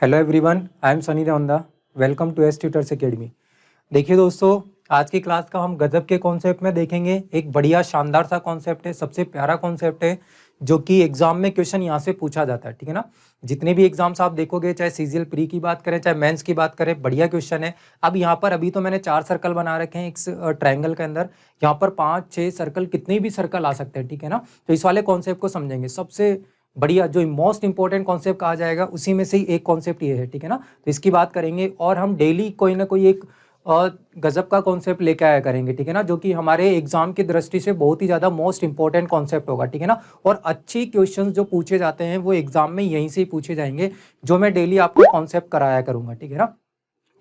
Hello everyone, I am Sunny Devanda. Welcome to ace tutors academy. देखिए दोस्तों, आज की क्लास का हम गजब के कॉन्सेप्ट में देखेंगे। एक बढ़िया शानदार सा कॉन्सेप्ट है, सबसे प्यारा कॉन्सेप्ट है जो कि एग्जाम में क्वेश्चन यहाँ से पूछा जाता है। ठीक है ना। जितने भी एग्जाम्स आप देखोगे, चाहे सीजीएल प्री की बात करें, चाहे मेंस की बात करें, बढ़िया क्वेश्चन है। अब यहाँ पर अभी तो मैंने 4 सर्कल बना रखे हैं एक ट्रायंगल के अंदर। यहाँ पर 5-6 सर्कल, कितने भी सर्कल आ सकते हैं। ठीक है ना। तो इस वाले कॉन्सेप्ट को समझेंगे। सबसे बढ़िया जो मोस्ट इंपॉर्टेंट कॉन्सेप्ट कहा जाएगा उसी में से ही एक कॉन्सेप्ट ये है। ठीक है ना। तो इसकी बात करेंगे और हम डेली कोई ना कोई एक गजब का कॉन्सेप्ट लेके आया करेंगे। ठीक है ना। जो कि हमारे एग्जाम की दृष्टि से बहुत ही ज़्यादा मोस्ट इंपॉर्टेंट कॉन्सेप्ट होगा। ठीक है ना। और अच्छी क्वेश्चंस जो पूछे जाते हैं वो एग्जाम में यहीं से ही पूछे जाएंगे, जो मैं डेली आपको कॉन्सेप्ट कराया करूंगा। ठीक है ना।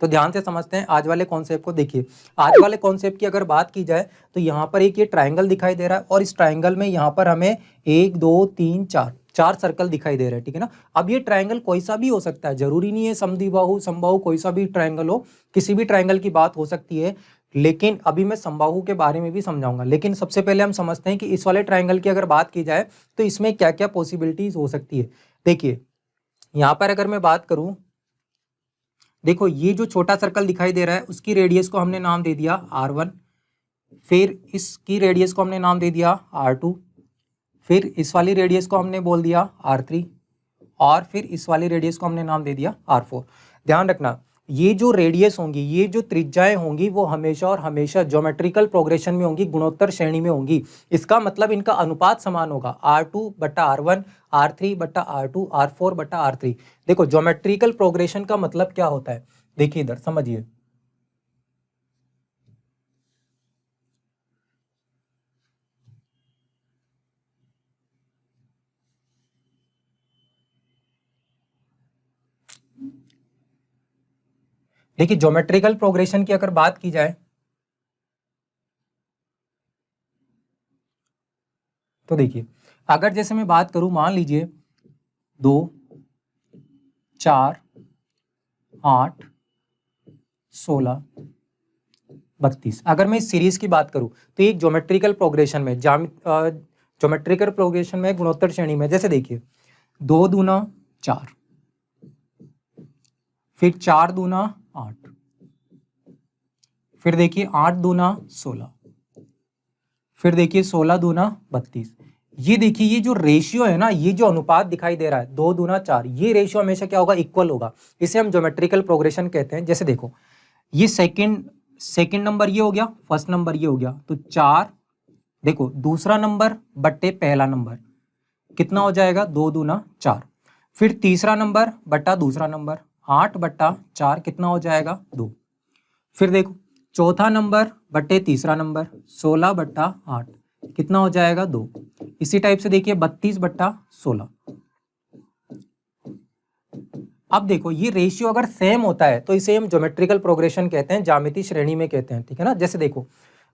तो ध्यान से समझते हैं आज वाले कॉन्सेप्ट को। देखिए, आज वाले कॉन्सेप्ट की अगर बात की जाए तो यहाँ पर एक ये ट्राइंगल दिखाई दे रहा है और इस ट्राइंगल में यहाँ पर हमें 1 2 3 4 सर्कल दिखाई दे रहे हैं। ठीक है ना। अब ये ट्राइंगल कोई सा भी हो सकता है, जरूरी नहीं है समद्विबाहु समबाहु कोई सा भी ट्राइंगल हो, किसी भी ट्राइंगल की बात हो सकती है। लेकिन अभी मैं समबाहु के बारे में भी समझाऊंगा। लेकिन सबसे पहले हम समझते हैं कि इस वाले ट्राइंगल की अगर बात की जाए तो इसमें क्या क्या पॉसिबिलिटीज हो सकती है। देखिए, यहाँ पर अगर मैं बात करूं, देखो ये जो छोटा सर्कल दिखाई दे रहा है उसकी रेडियस को हमने नाम दे दिया R1, फिर इसकी रेडियस को हमने नाम दे दिया R2, फिर इस वाली रेडियस को हमने बोल दिया R3 और फिर इस वाली रेडियस को हमने नाम दे दिया R4। ध्यान रखना, ये जो रेडियस होंगी, ये जो त्रिज्याएं होंगी वो हमेशा और हमेशा ज्योमेट्रिकल प्रोग्रेशन में होंगी, गुणोत्तर श्रेणी में होंगी। इसका मतलब इनका अनुपात समान होगा, R2/R1, R3/R2, R4/R3। देखो, ज्योमेट्रिकल प्रोग्रेशन का मतलब क्या होता है, देखिए इधर समझिए। देखिए, ज्योमेट्रिकल प्रोग्रेशन की अगर बात की जाए तो देखिए, अगर जैसे मैं बात करूं, मान लीजिए 2 4 8 16 32, अगर मैं इस सीरीज की बात करूं तो एक ज्योमेट्रिकल प्रोग्रेशन में ज्योमेट्रिकल प्रोग्रेशन में गुणोत्तर श्रेणी में, जैसे देखिए 2 दूना 4, फिर 4 दूना 8, फिर देखिए 8 दूना 16, फिर देखिए 16 दूना 32। ये देखिए, ये जो रेशियो है ना, ये जो अनुपात दिखाई दे रहा है 2 दूना 4, ये रेशियो हमेशा क्या होगा, इक्वल होगा। इसे हम ज्योमेट्रिकल प्रोग्रेशन कहते हैं। जैसे देखो, ये सेकंड नंबर ये हो गया, फर्स्ट नंबर ये हो गया, तो 4, देखो दूसरा नंबर बट्टे पहला नंबर कितना हो जाएगा, 2 दूना 4। फिर तीसरा नंबर बट्टा दूसरा नंबर 8/4 कितना हो जाएगा, 2। फिर देखो चौथा नंबर बट्टे तीसरा नंबर 16/8 कितना हो जाएगा, 2। इसी टाइप से देखिए 32/16। अब देखो, ये रेशियो अगर सेम होता है तो इसे हम ज्योमेट्रिकल प्रोग्रेशन कहते हैं, ज्यामितीय श्रेणी में कहते हैं। ठीक है ना। जैसे देखो,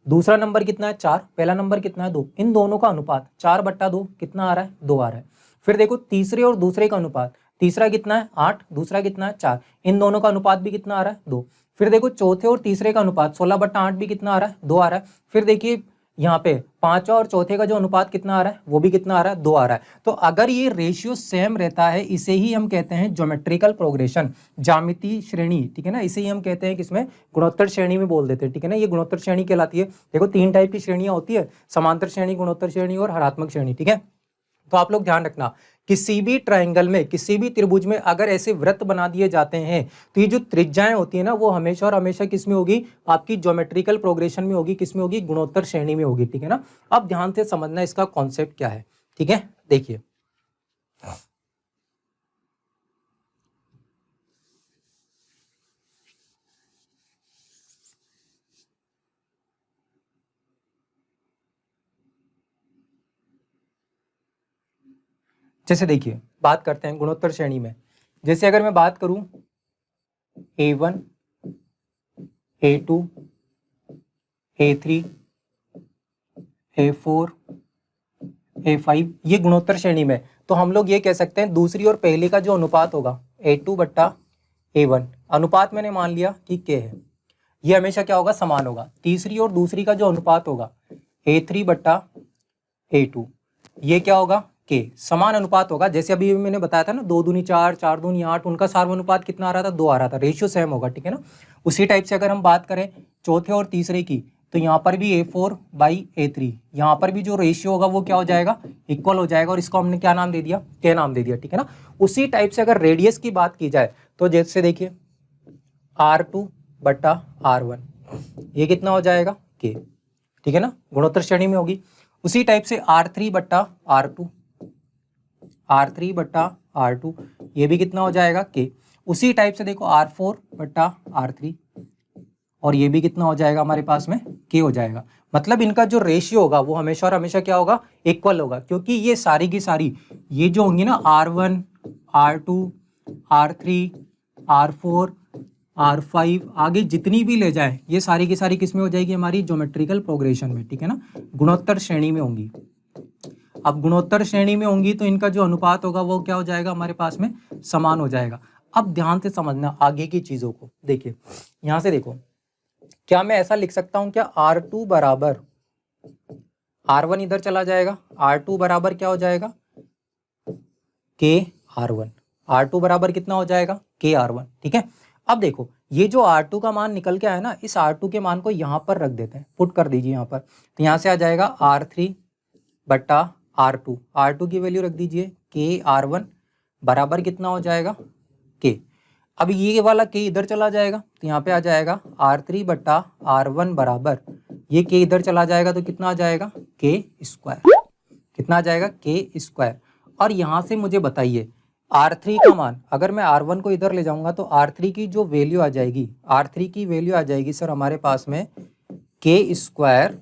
दूसरा नंबर कितना है, 4, पहला नंबर कितना है, 2, इन दोनों का अनुपात 4/2 कितना आ रहा है, 2 आ रहा है। फिर देखो तीसरे और दूसरे का अनुपात, तीसरा कितना है 8, दूसरा कितना है 4, इन दोनों का अनुपात भी कितना आ रहा है, 2। फिर देखो चौथे और तीसरे का अनुपात 16/8 भी कितना आ रहा है, 2 आ रहा है। फिर देखिए यहाँ पे पांचवा और चौथे का जो अनुपात कितना आ रहा है, वो भी कितना आ रहा है, 2 आ रहा है। तो अगर ये रेशियो सेम रहता है, इसे ही हम कहते हैं ज्योमेट्रिकल प्रोग्रेशन, ज्यामितीय श्रेणी। ठीक है ना। इसे ही हम कहते हैं किसमें, गुणोत्तर श्रेणी में बोल देते हैं। ठीक है ना। ये गुणोत्तर श्रेणी कहलाती है। देखो 3 टाइप की श्रेणियां होती है, समांतर श्रेणी, गुणोत्तर श्रेणी और हरात्मक श्रेणी। ठीक है। तो आप लोग ध्यान रखना, किसी भी ट्रायंगल में, किसी भी त्रिभुज में अगर ऐसे वृत्त बना दिए जाते हैं तो ये जो त्रिज्याएं होती है ना, वो हमेशा और हमेशा किस में होगी, आपकी ज्योमेट्रिकल प्रोग्रेशन में होगी। किस में होगी, गुणोत्तर श्रेणी में होगी। ठीक है ना। अब ध्यान से समझना इसका कॉन्सेप्ट क्या है। ठीक है, देखिए जैसे देखिए, बात करते हैं गुणोत्तर श्रेणी में। जैसे अगर मैं बात करूं A1 A2 A3 A4 A5, ये गुणोत्तर श्रेणी में, तो हम लोग ये कह सकते हैं दूसरी और पहली का जो अनुपात होगा A2/A1, अनुपात मैंने मान लिया कि K है, ये हमेशा क्या होगा, समान होगा। तीसरी और दूसरी का जो अनुपात होगा A3/A2, ये क्या होगा, के समान अनुपात होगा। जैसे अभी मैंने बताया था ना 2 दूनी 4, 4 दूनी 8, उनका सार्वनुपात कितना आ रहा था, 2 आ रहा था, रेशियो सेम होगा, ठीक है ना। उसी टाइप से अगर हम बात करें चौथे और तीसरे की, तो यहाँ पर भी A4/A3, यहाँ पर भी जो रेशियो होगा वो क्या हो जाएगा, इक्वल हो जाएगा, और इसको हमने क्या नाम दे दिया, के नाम दे दिया, ठीक है ना। उसी टाइप से अगर रेडियस की बात की जाए तो जैसे देखिए R2/R1, ये कितना हो जाएगा, के, ठीक है ना, गुणोत्तर श्रेणी में होगी। उसी टाइप से R3/R2, R3/R2, ये भी कितना हो जाएगा, के। उसी टाइप से देखो R4/R3, और ये भी कितना हो जाएगा हमारे पास में, के हो जाएगा। मतलब इनका जो रेशियो होगा वो हमेशा और हमेशा क्या होगा, इक्वल होगा, क्योंकि ये सारी की सारी ये जो होंगी ना R1, R2, R3, R4, R5, आगे जितनी भी ले जाए ये सारी की सारी किस में हो जाएगी, हमारी ज्योमेट्रिकल प्रोग्रेशन में, ठीक है ना, गुणोत्तर श्रेणी में होंगी। अब गुणोत्तर श्रेणी में होंगी तो इनका जो अनुपात होगा वो क्या हो जाएगा, हमारे पास में समान हो जाएगा। अब ध्यान से समझना आगे की चीजों को। देखिए यहां से देखो, क्या मैं ऐसा लिख सकता हूं क्या, R2 बराबर R1 इधर चला जाएगा, R2 बराबर क्या हो जाएगा, के R1, R2 बराबर कितना हो जाएगा, के R1, ठीक है। अब देखो ये जो R2 का मान निकल के आया ना, इस R2 के मान को यहाँ पर रख देते हैं, पुट कर दीजिए यहाँ पर, तो यहाँ से आ जाएगा R3/R2, R2 की वैल्यू रख दीजिए के R1 बराबर कितना हो जाएगा, के। अब ये वाला के इधर चला जाएगा तो यहाँ पे आ जाएगा R3/R1 बराबर, ये के इधर चला जाएगा तो कितना आ जाएगा, के स्क्वायर, कितना आ जाएगा, के स्क्वायर। और यहाँ से मुझे बताइए R3 का मान, अगर मैं R1 को इधर ले जाऊंगा तो R3 की जो वैल्यू आ जाएगी, R3 की वैल्यू आ जाएगी सर हमारे पास में के स्क्वायर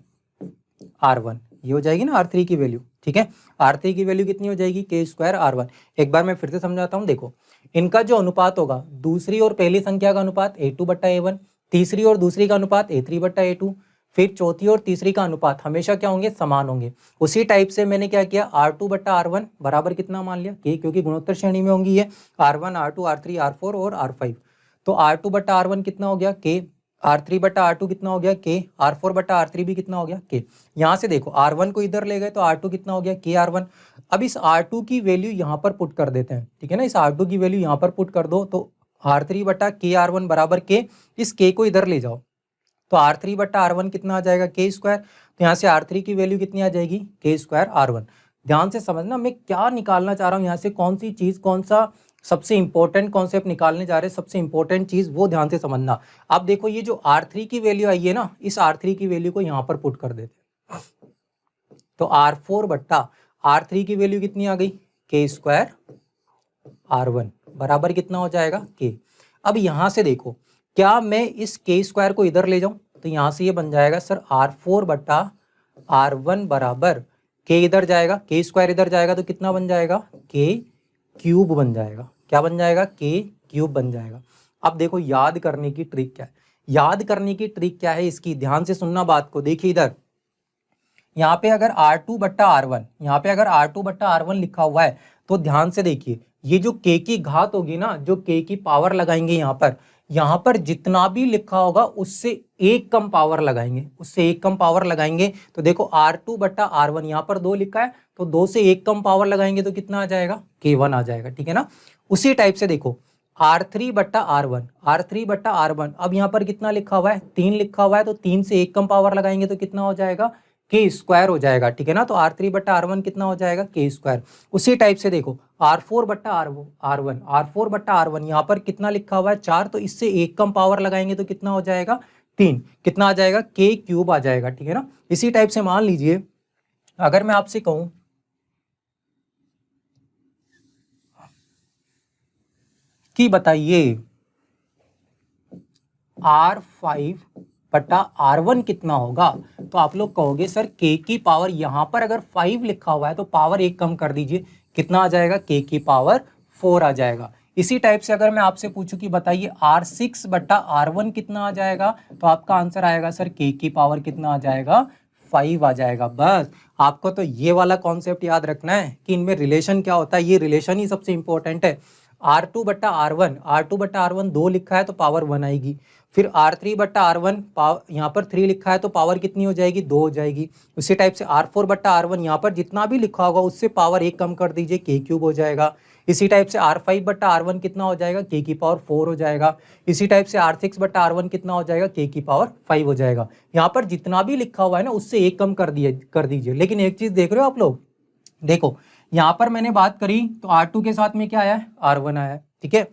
R1, ये हो जाएगी ना R3 की वैल्यू, ठीक है। R3 की वैल्यू कितनी हो जाएगी, के स्क्वायर R1। एक बार मैं फिर से समझाता हूँ, देखो इनका जो अनुपात होगा, दूसरी और पहली संख्या का अनुपात A2/A1, तीसरी और दूसरी का अनुपात A3/A2, फिर चौथी और तीसरी का अनुपात हमेशा क्या होंगे, समान होंगे। उसी टाइप से मैंने क्या किया, R2/R1 बराबर कितना मान लिया, के, क्योंकि गुणोत्तर श्रेणी में होंगी ये R1, R2, R3, R4 और R5। तो R2/R1 कितना हो गया, के, R3/R2 कितना हो गया, के, R4/R3 भी कितना हो गया, के। यहाँ से देखो R1 को इधर ले गए तो R2 कितना हो गया, के R1। अब इस R2 की वैल्यू यहाँ पर पुट कर देते हैं, ठीक है ना, इस R2 की वैल्यू यहाँ पर पुट कर दो तो R3/KR1 बराबर के, इस के को इधर ले जाओ तो R3/R1 कितना आ जाएगा, के स्क्वायर। तो यहाँ से R3 की वैल्यू कितनी आ जाएगी, के स्क्वायर R1। ध्यान से समझना मैं क्या निकालना चाह रहा हूँ यहाँ से, कौन सी चीज, कौन सा सबसे इंपॉर्टेंट कॉन्सेप्ट निकालने जा रहे हैं, सबसे इंपॉर्टेंट चीज वो ध्यान से समझना। अब देखो ये जो R3 की वैल्यू आई है ना, इस R3 की वैल्यू को यहाँ पर पुट कर देते हैं तो R4/R3 की वैल्यू कितनी आ गई, के स्क्वायर R1 बराबर कितना हो जाएगा, के। अब यहाँ से देखो क्या मैं इस के स्क्वायर को इधर ले जाऊं तो यहाँ से ये बन जाएगा सर R4/R1 बराबर, के इधर जाएगा, के स्क्वायर इधर जाएगा तो कितना बन जाएगा, के क्यूब बन जाएगा। क्या बन जाएगा, के क्यूब बन जाएगा। अब देखो याद करने की ट्रिक क्या है, याद करने की ट्रिक क्या है इसकी, ध्यान से सुनना बात को। देखिए इधर यहाँ पे अगर R2/R1, यहाँ पे अगर R2/R1 लिखा हुआ है तो ध्यान से देखिए, ये जो k की घात होगी ना, जो k की पावर लगाएंगे यहाँ पर जितना भी लिखा होगा उससे एक कम पावर लगाएंगे, उससे एक कम पावर लगाएंगे। तो देखो R2/R1 यहाँ पर 2 लिखा है तो 2 से एक कम पावर लगाएंगे तो कितना आ जाएगा, K1 आ जाएगा, ठीक है ना। उसी टाइप से देखो R3/R1, R3/R1, अब यहाँ पर कितना लिखा हुआ है, 3 लिखा हुआ है तो 3 से एक कम पावर लगाएंगे तो कितना हो जाएगा, के स्क्वायर हो जाएगा, ठीक है ना। तो R3/R1 कितना हो जाएगा, के स्क्वायर। उसी टाइप से देखो R4/R1, R4/R1 यहाँ पर कितना लिखा हुआ है, 4, तो इससे एक कम पावर लगाएंगे तो कितना हो जाएगा, 3, कितना आ जाएगा, के क्यूब आ जाएगा, ठीक है ना। इसी टाइप से मान लीजिए अगर मैं आपसे कहूं कि बताइए R5/R1 कितना होगा, तो आप लोग कहोगे सर के की पावर, यहाँ पर अगर 5 लिखा हुआ है तो पावर एक कम कर दीजिए, कितना आ जाएगा, के की पावर 4 आ जाएगा। इसी टाइप से अगर मैं आपसे पूछूं कि बताइए R6/R1 कितना आ जाएगा, तो आपका आंसर आएगा सर के की पावर कितना आ जाएगा, 5 आ जाएगा। बस आपको तो ये वाला कॉन्सेप्ट याद रखना है कि इनमें रिलेशन क्या होता है, ये रिलेशन ही सबसे इंपॉर्टेंट है। R2/R1 2 लिखा है तो पावर 1 आएगी, फिर R3 बट्टा R1 यहाँ पर 3 लिखा है तो पावर कितनी हो जाएगी, 2 हो जाएगी। उसी टाइप से R4 बट्टा R1 यहाँ पर जितना भी लिखा होगा उससे पावर 1 कम कर दीजिए, k क्यूब हो जाएगा। इसी टाइप से R5 बट्टा R1 कितना हो जाएगा, k की पावर 4 हो जाएगा। इसी टाइप से R6 बट्टा R1 कितना हो जाएगा, k की पावर 5 हो जाएगा। यहाँ पर जितना भी लिखा हुआ है ना उससे 1 कम कर दीजिए। लेकिन एक चीज देख रहे हो आप लोग, देखो यहाँ पर मैंने बात करी तो R2 के साथ में क्या आया है, R1 आया है, ठीक है।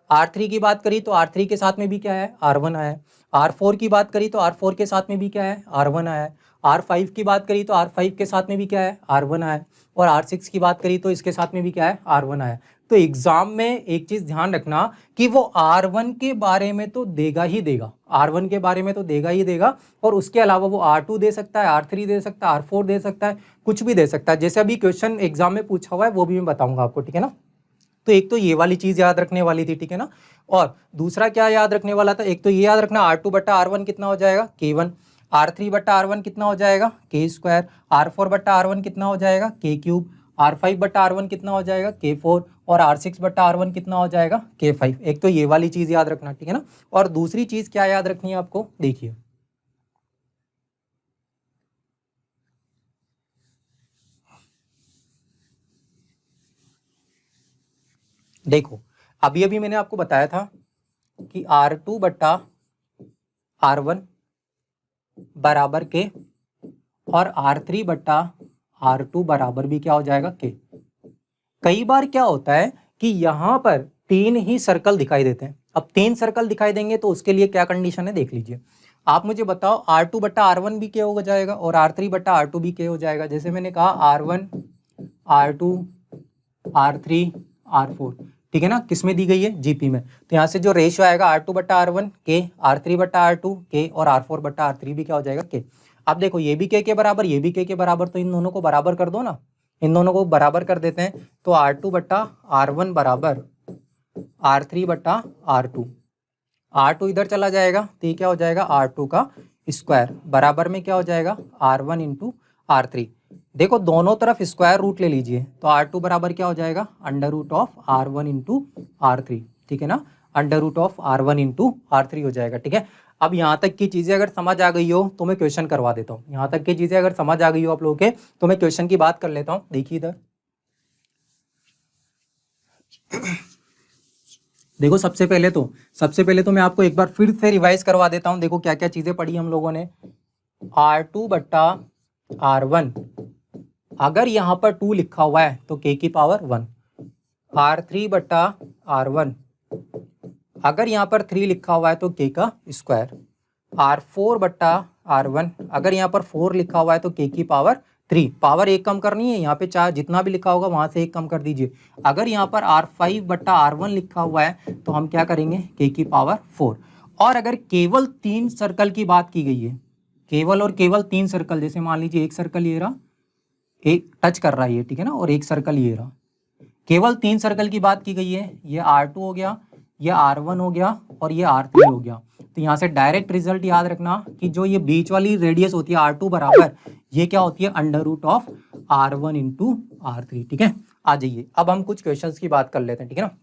R3 की बात करी तो R3 के साथ में भी क्या है, R1 आया है। R4 की बात करी तो R4 के साथ में भी क्या है, R1 आया है। R5 की बात करी तो R5 के साथ में भी क्या है, R1 आया है। और R6 की बात करी तो इसके साथ में भी क्या है, R1 आया है। तो एग्जाम में एक चीज ध्यान रखना कि वो R1 के बारे में तो देगा ही देगा, R1 के बारे में तो देगा ही देगा, और उसके अलावा वो R2 दे सकता है, R3 दे सकता है, R4 दे सकता है, कुछ भी दे सकता है। जैसे अभी क्वेश्चन एग्जाम में पूछा हुआ है वो भी मैं बताऊंगा आपको, ठीक है ना। तो एक तो ये वाली चीज याद रखने वाली थी, ठीक है ना। और दूसरा क्या याद रखने वाला था, एक तो ये याद रखना R2 बट्टा R1 कितना हो जाएगा, K1। R3 बट्टा R1 कितना हो जाएगा, K स्क्वायर। R4 बट्टा R1 कितना हो जाएगा, K क्यूब। R5 बट्टा R1 कितना हो जाएगा, K4। और R6 बट्टा R1 कितना हो जाएगा, K5। एक तो ये वाली चीज याद रखना, ठीक है ना। और दूसरी चीज क्या याद रखनी है आपको, देखिए देखो अभी अभी मैंने आपको बताया था कि R2 बट्टा R1 बराबर के, और R3 बट्टा R2 बराबर भी क्या हो जाएगा, के। कई बार क्या होता है कि यहाँ पर 3 ही सर्कल दिखाई देते हैं। अब 3 सर्कल दिखाई देंगे तो उसके लिए क्या कंडीशन है देख लीजिए। आप मुझे बताओ R2 बट्टा R1 भी के हो जाएगा और R3 बट्टा R2 भी के हो जाएगा। जैसे मैंने कहा R1 R2 R3 R4, ठीक है ना, किसमें दी गई है, जीपी में। तो यहाँ से जो रेशियो आएगा R2 बट्टा R1 के, R3 बट्टा R2 के, और R4 बट्टा R3 भी क्या हो जाएगा, के। अब देखो ये भी के बराबर, ये भी के बराबर, तो इन दोनों को बराबर कर दो ना, इन दोनों को बराबर कर देते हैं। तो R2 बट्टा R1 बराबर R3 बट्टा R2। R2 इधर चला जाएगा तो ये क्या हो जाएगा, R2 का स्क्वायर बराबर में क्या हो जाएगा, R1 इंटू R3। देखो दोनों तरफ स्क्वायर रूट ले लीजिए तो R2 बराबर क्या हो जाएगा, under root of R1 into R3, ठीक है ना, under root of R1 into R3 हो जाएगा, ठीक है। अब यहाँ तक की चीजें अगर समझ आ गई हो तो मैं क्वेश्चन करवा देता हूँ। यहाँ तक की चीजें अगर समझ आ गई हो आप लोगों के तो मैं क्वेश्चन की बात कर लेता हूँ। देखिए इधर देखो सबसे पहले तो मैं आपको एक बार फिर से रिवाइज करवा देता हूँ। देखो क्या क्या चीजें पढ़ी हम लोगों ने। R2 बट्टा R1, अगर यहाँ पर 2 लिखा हुआ है तो k की पावर 1। R3 बट्टा R1, अगर यहाँ पर 3 लिखा हुआ है तो k का स्क्वायर। R4 बट्टा R1, अगर यहाँ पर 4 लिखा हुआ है तो k की पावर 3। पावर 1 कम करनी है, यहाँ पे चाहे जितना भी लिखा होगा वहां से 1 कम कर दीजिए। अगर यहाँ पर R5 बट्टा R1 लिखा हुआ है तो हम क्या करेंगे, k की पावर 4। और अगर केवल 3 सर्कल की बात की गई है, केवल और केवल 3 सर्कल, जैसे मान लीजिए एक सर्कल ये रहा, एक टच कर रहा है ये, ठीक है ना, और एक सर्कल ये रहा, केवल 3 सर्कल की बात की गई है। ये R2 हो गया, ये R1 हो गया और ये R3 हो गया। तो यहाँ से डायरेक्ट रिजल्ट याद रखना कि जो ये बीच वाली रेडियस होती है R2 बराबर, ये क्या होती है, under root of R1 into R3, ठीक है। आ जाइए अब हम कुछ क्वेश्चंस की बात कर लेते हैं, ठीक है ना,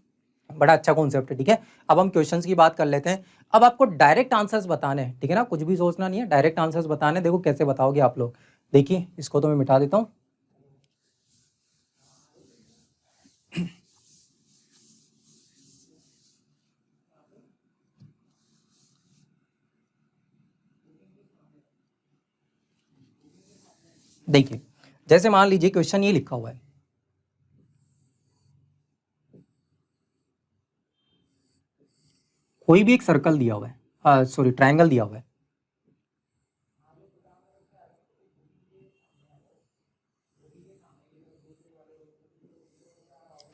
बड़ा अच्छा कॉन्सेप्ट है, ठीक है। अब हम क्वेश्चंस की बात कर लेते हैं। अब आपको डायरेक्ट आंसर्स बताने हैं, ठीक है ना, कुछ भी सोचना नहीं है, डायरेक्ट आंसर्स बताने। देखो कैसे बताओगे आप लोग, देखिए इसको तो मैं मिटा देता हूँ। देखिए जैसे मान लीजिए क्वेश्चन ये लिखा हुआ है, कोई भी एक सर्कल दिया हुआ है, सॉरी ट्रायंगल दिया हुआ है,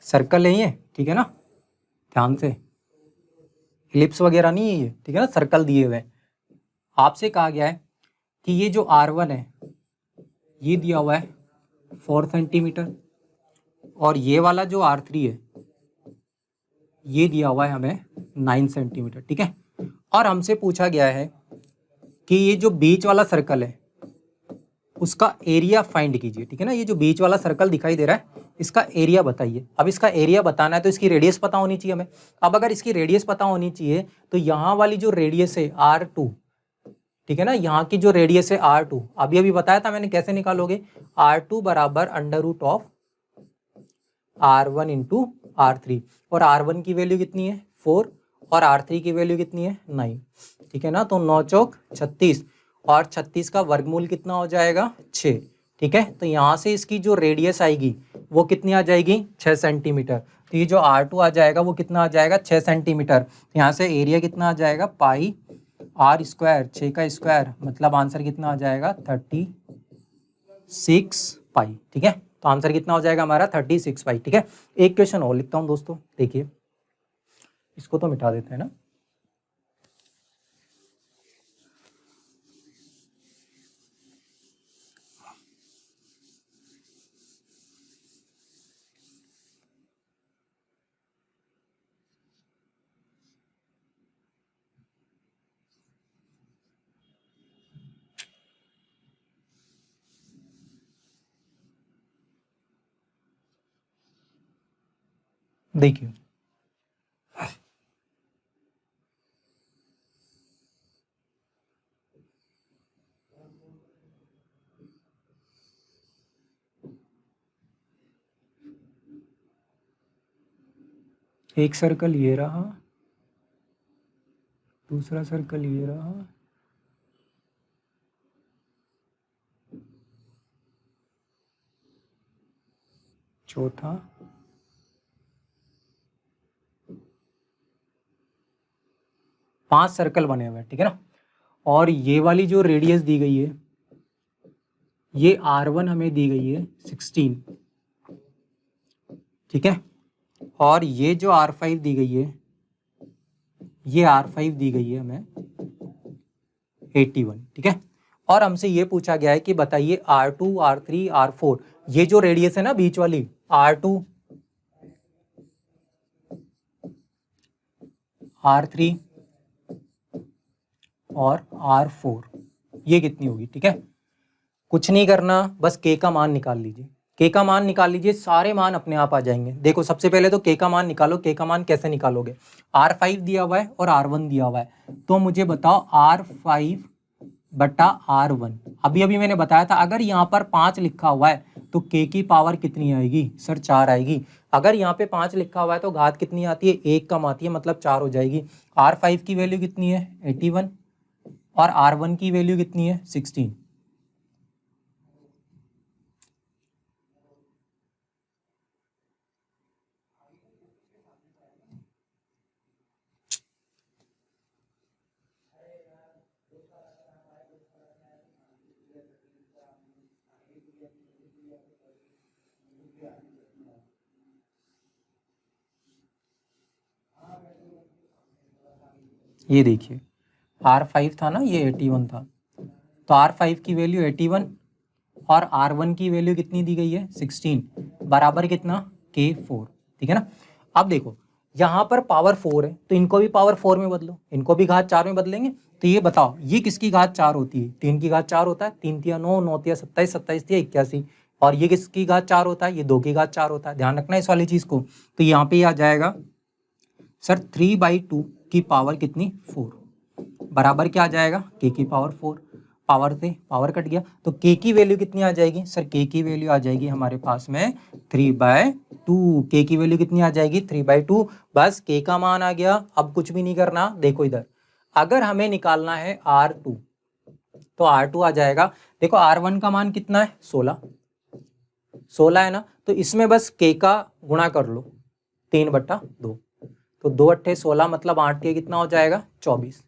सर्कल है ये, ठीक है ना, ध्यान से, इलिप्स वगैरह नहीं है ये, ठीक है ना, सर्कल दिए हुए हैं। आपसे कहा गया है कि ये जो R1 है ये दिया हुआ है 4 सेंटीमीटर, और ये वाला जो R3 है ये दिया हुआ है हमें 9 सेंटीमीटर, ठीक है। और हमसे पूछा गया है कि ये जो बीच वाला सर्कल है उसका एरिया फाइंड कीजिए, ठीक है ना। ये जो बीच वाला सर्कल दिखाई दे रहा है इसका एरिया बताइए। अब इसका एरिया बताना है तो इसकी रेडियस पता होनी चाहिए हमें। अब अगर इसकी रेडियस पता होनी चाहिए तो यहाँ वाली जो रेडियस है R2, ठीक है ना, यहाँ की जो रेडियस है R2, अभी अभी बताया था मैंने कैसे निकालोगे, R2 बराबर under root of R1 into R3, और R1 की वैल्यू कितनी है 4 और R3 की वैल्यू कितनी है 9, ठीक है ना। तो 9 चौक 36 और 36 का वर्गमूल कितना हो जाएगा 6, ठीक है। तो यहाँ से इसकी जो रेडियस आएगी वो कितनी आ जाएगी 6 सेंटीमीटर। तो ये जो R2 आ जाएगा वो कितना आ जाएगा 6 सेंटीमीटर। यहाँ से एरिया कितना आ जाएगा पाई R स्क्वायर, 6 का स्क्वायर, मतलब आंसर कितना आ जाएगा 36 पाई, ठीक है। तो आंसर कितना हो जाएगा हमारा 36 पाई, ठीक है। एक क्वेश्चन और लिखता हूँ दोस्तों, देखिए इसको तो मिटा देते हैं ना। देखिए एक सर्कल ये रहा, दूसरा सर्कल ये रहा, चौथा, पांच सर्कल बने हुए हैं, ठीक है ना। और ये वाली जो रेडियस दी गई है ये R1 हमें दी गई है 16, ठीक है। और ये जो R5 दी गई है, ये R5 दी गई है हमें 81, ठीक है। और हमसे ये पूछा गया है कि बताइए R2, R3, R4, ये जो रेडियस है ना बीच वाली R2, R3 और R4, ये कितनी होगी, ठीक है। कुछ नहीं करना, बस K का मान निकाल लीजिए। K का मान निकाल लीजिए, सारे मान अपने आप आ जाएंगे। देखो सबसे पहले तो K का मान निकालो। K का मान कैसे निकालोगे, R5 दिया हुआ है और R1 दिया हुआ है, तो मुझे बताओ R5 बटा R1। अभी अभी मैंने बताया था अगर यहाँ पर 5 लिखा हुआ है तो K की पावर कितनी आएगी सर 4 आएगी। अगर यहाँ पे 5 लिखा हुआ है तो घात कितनी आती है 1 कम आती है, मतलब 4 हो जाएगी। R5 की वैल्यू कितनी है 81 और R1 की वैल्यू कितनी है 16। ये देखिए R5 था ना, ये 81 था, तो R5 की वैल्यू 81 और R1 की वैल्यू कितनी दी गई है 16, बराबर कितना K4, ठीक है ना। अब देखो यहाँ पर पावर 4 है तो इनको भी पावर 4 में बदलो, इनको भी घात 4 में बदलेंगे। तो ये बताओ ये किसकी घात 4 होती है, 3 की घात 4 होता है, 3 तिया 9, 9 तिया 27, 27 तिया 81, और ये किसकी घात 4 होता है, ये 2 की घात 4 होता है। ध्यान रखना इस वाली चीज को। तो यहाँ पे आ जाएगा सर 3/2 की पावर कितनी 4, बराबर क्या आ जाएगा K की पावर 4, पावर से पावर कट गया तो K की वैल्यू कितनी आ जाएगी सर, K की वैल्यू आ जाएगी हमारे पास में 3/2। K की वैल्यू कितनी आ जाएगी 3/2। बस K का मान आ गया। अब कुछ भी नहीं करना, देखो इधर अगर हमें निकालना है R2 तो R2 आ जाएगा। देखो R1 का मान कितना है 16 है ना, तो इसमें बस K का गुणा कर लो 3/2, तो 2 अट्ठे 16, मतलब 8 के कितना हो जाएगा 24।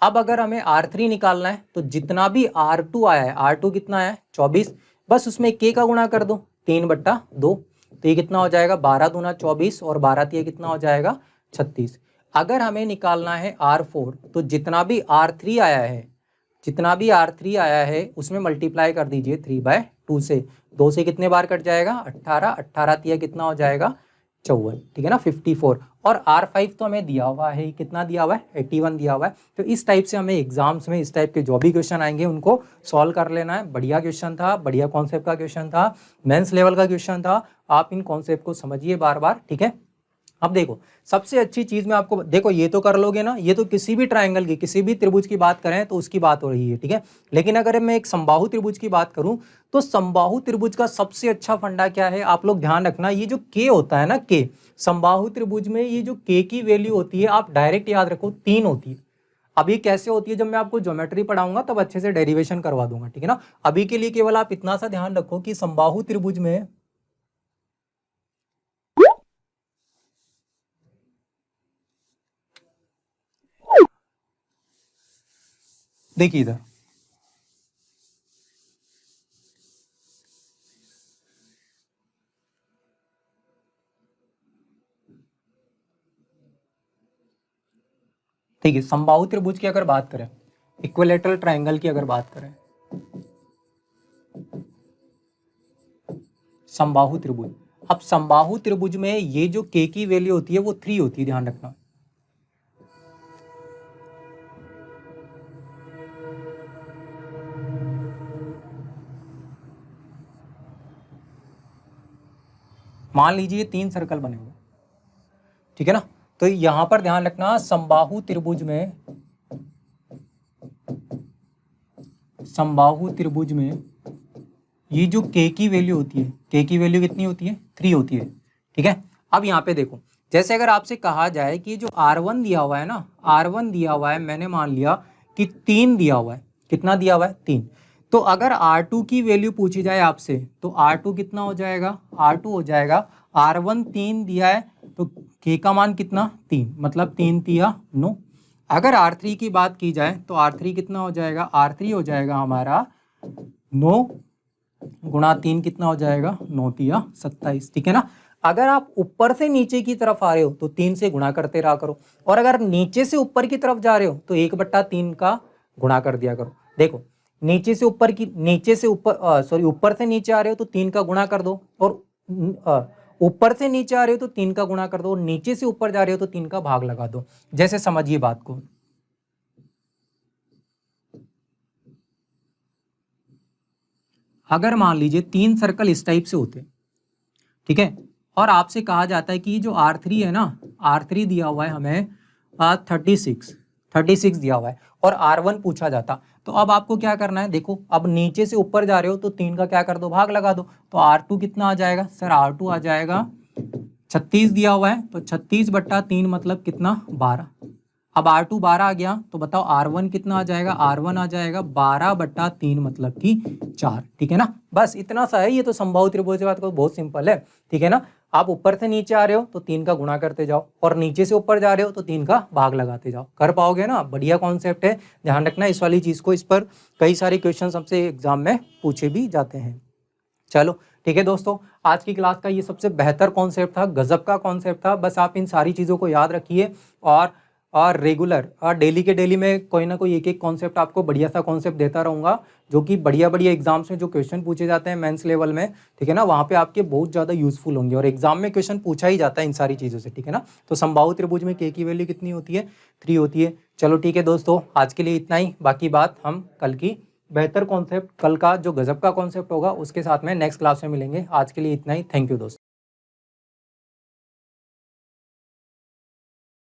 अब अगर हमें R3 निकालना है तो जितना भी R2 आया है, R2 कितना आया है 24, बस उसमें K का गुणा कर दो 3/2, तो ये कितना हो जाएगा 12 दूना 24 और 12 तिया कितना हो जाएगा 36। अगर हमें निकालना है R4 तो जितना भी R3 आया है, जितना भी R3 आया है उसमें मल्टीप्लाई कर दीजिए 3/2 से, 2 से कितने बार कट जाएगा 18, 18 तिया कितना हो जाएगा 54, ठीक है ना 54। और R5 तो हमें दिया हुआ है, कितना दिया हुआ है 81 दिया हुआ है। तो इस टाइप से हमें एग्जाम्स में इस टाइप के जो भी क्वेश्चन आएंगे उनको सॉल्व कर लेना है। बढ़िया क्वेश्चन था, बढ़िया कॉन्सेप्ट का क्वेश्चन था, मेंस लेवल का क्वेश्चन था। आप इन कॉन्सेप्ट को समझिए बार बार, ठीक है। अब देखो सबसे अच्छी चीज मैं आपको, देखो ये तो कर लोगे ना, ये तो किसी भी ट्रायंगल की, किसी भी त्रिभुज की बात करें तो उसकी बात हो रही है, ठीक है। लेकिन अगर मैं एक समबाहु त्रिभुज की बात करूं तो समबाहु त्रिभुज का सबसे अच्छा फंडा क्या है, आप लोग ध्यान रखना, ये जो के होता है ना, के समबाहु त्रिभुज में ये जो के की वैल्यू होती है, आप डायरेक्ट याद रखो 3 होती है। अभी कैसे होती है, जब मैं आपको ज्योमेट्री पढ़ाऊंगा तब अच्छे से डेरिवेशन करवा दूंगा, ठीक है ना। अभी के लिए केवल आप इतना सा ध्यान रखो कि समबाहु त्रिभुज में देखिए इधर, ठीक है, समबाहु त्रिभुज की अगर बात करें, इक्विलैटरल ट्रायंगल की अगर बात करें, समबाहु त्रिभुज, अब समबाहु त्रिभुज में ये जो के की वैल्यू होती है वो 3 होती है, ध्यान रखना। मान लीजिए 3 सर्कल बने हुए, ठीक है ना। तो यहां पर ध्यान रखना, समबाहु त्रिभुज में, समबाहु त्रिभुज में ये जो के की वैल्यू होती है, के की वैल्यू कितनी होती है 3 होती है, ठीक है। अब यहाँ पे देखो, जैसे अगर आपसे कहा जाए कि जो R1 दिया हुआ है ना, R1 दिया हुआ है, मैंने मान लिया कि 3 दिया हुआ है, कितना दिया हुआ है 3। तो अगर R2 की वैल्यू पूछी जाए आपसे तो R2 कितना हो जाएगा, R2 हो जाएगा, R1 3 दिया है तो के का मान कितना 3, मतलब 3 तिया 9। अगर R3 की बात की जाए तो R3 कितना हो जाएगा, R3 हो जाएगा हमारा 9 गुणा 3 कितना हो जाएगा 9 तिया 27, ठीक है ना। अगर आप ऊपर से नीचे की तरफ आ रहे हो तो 3 से गुणा करते रहा करो, और अगर नीचे से ऊपर की तरफ जा रहे हो तो 1/3 का गुणा कर दिया करो। देखो नीचे से ऊपर की, नीचे से ऊपर सॉरी ऊपर से नीचे आ रहे हो तो 3 का गुणा कर दो, और ऊपर से नीचे आ रहे हो तो 3 का गुणा कर दो, और नीचे से ऊपर जा रहे हो तो 3 का भाग लगा दो। जैसे समझिए बात को, अगर मान लीजिए 3 सर्कल इस टाइप से होते, ठीक है, और आपसे कहा जाता है कि जो R3 है ना, R3 दिया हुआ है हमें 36 दिया हुआ है, और R1 पूछा जाता, तो अब आपको क्या करना है, देखो अब नीचे से ऊपर जा रहे हो तो 3 का क्या कर दो, भाग लगा दो। तो R2 कितना आ जाएगा सर, R2 आ जाएगा 36 दिया हुआ है तो 36/3 मतलब कितना 12। अब R2 12 आ गया तो बताओ R1 कितना आ जाएगा, R1 आ जाएगा 12/3 मतलब कि 4, ठीक है ना। बस इतना सा है, ये तो समबाहु त्रिभुज की बात को बहुत सिंपल है, ठीक है ना। आप ऊपर से नीचे आ रहे हो तो 3 का गुणा करते जाओ, और नीचे से ऊपर जा रहे हो तो 3 का भाग लगाते जाओ, कर पाओगे ना। बढ़िया कॉन्सेप्ट है, ध्यान रखना इस वाली चीज को, इस पर कई सारे क्वेश्चन हमसे एग्जाम में पूछे भी जाते हैं। चलो ठीक है दोस्तों, आज की क्लास का ये सबसे बेहतर कॉन्सेप्ट था, गजब का कॉन्सेप्ट था। बस आप इन सारी चीज़ों को याद रखिए, और रेगुलर और डेली के डेली में कोई ना कोई एक एक कॉन्सेप्ट आपको बढ़िया सा कॉन्सेप्ट देता रहूँगा, जो कि बढ़िया बढ़िया एग्जाम्स में जो क्वेश्चन पूछे जाते हैं मेंस लेवल में, ठीक है ना, वहाँ पे आपके बहुत ज़्यादा यूजफुल होंगे, और एग्जाम में क्वेश्चन पूछा ही जाता है इन सारी चीज़ों से, ठीक है ना। तो समबाहु त्रिभुज में के की वैल्यू कितनी होती है 3 होती है। चलो ठीक है दोस्तों, आज के लिए इतना ही, बाकी बात हम कल की बेहतर कॉन्सेप्ट, कल का जो गजब का कॉन्सेप्ट होगा उसके साथ में नेक्स्ट क्लास में मिलेंगे। आज के लिए इतना ही, थैंक यू दोस्तों।